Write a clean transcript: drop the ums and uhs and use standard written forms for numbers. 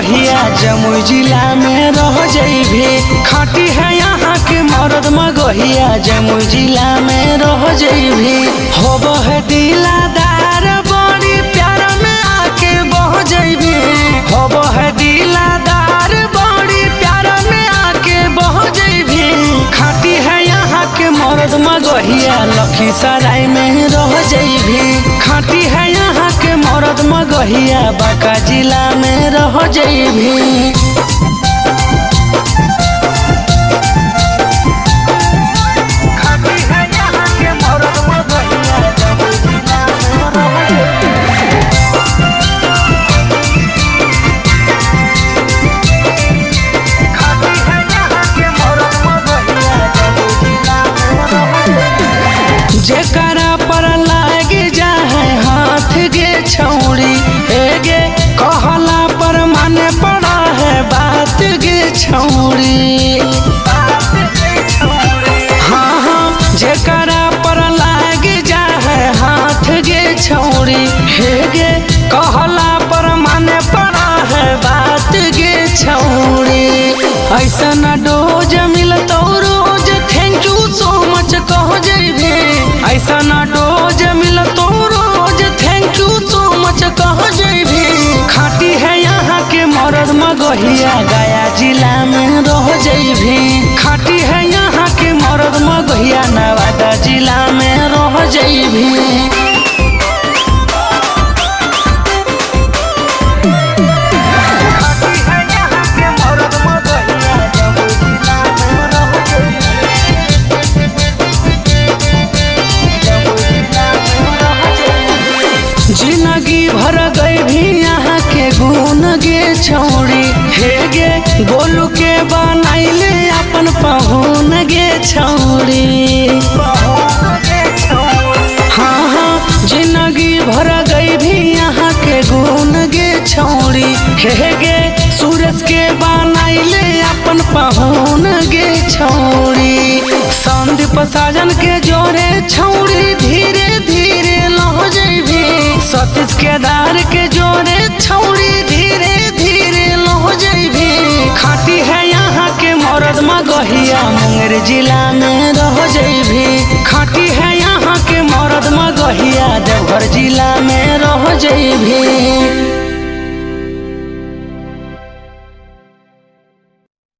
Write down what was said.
मगहिया जमुई जिला में रह जइबे। खाटी है यहाँ के मर्द मगहिया जमुई जिला में रह जइबे। होब है दिलादार बड़ी प्यार में आके बह जइबे। होब है दिलादार बड़ी प्यार में आके बह जइबे। खाटी है यहाँ के मर्द मगहिया लखीसराय में रह जइबे। खाटी है यहाँ के मर्द मगहिया बांका जिला में रह जइबे। जेकरा पर लागे जाए हाथ गे छौड़ी गे कहला पर माने पड़ा है बात गे छौड़ी। हाँ हाँ जेकरा पर लागे जाए हाथ गे छौड़ी गे कहला पर माने पड़ा है बात गे छौड़ी। ऐसा न डोज मिलतो रोज थैंक यू सो मच कह जइबे। ऐसा ना डोज मिलतो रोज थैंक यू सो मच कह जइबे। खाटी है यहाँ के मर्द मगहिया गया जिला में रह जइबे। खाटी है यहाँ के मर्द मगहिया नवादा जिला में रह जइबे। जिंदगी भर गई भी यहाँ के गुण गे छौड़ी गे गोलू के बनाइले अपन पहुन गे छौड़ी। हाँ हाँ जिंदगी भर गई भी यहाँ के गुण गे छौड़ी गे सूरज के बनाइले अपन पहुन गे छौड़ी। संदीप साजन के जोरे छौड़ी धीरे धीरे लह जइबे। सतीश केदार के जोरे छौड़ी धीरे धीरे लह जइबे। खाटी है यहाँ के मर्द मगहिया मुंगेर जिला में रह जइबे। खाटी है यहाँ के मर्द मगहिया देवघर जिला में रह जइबे।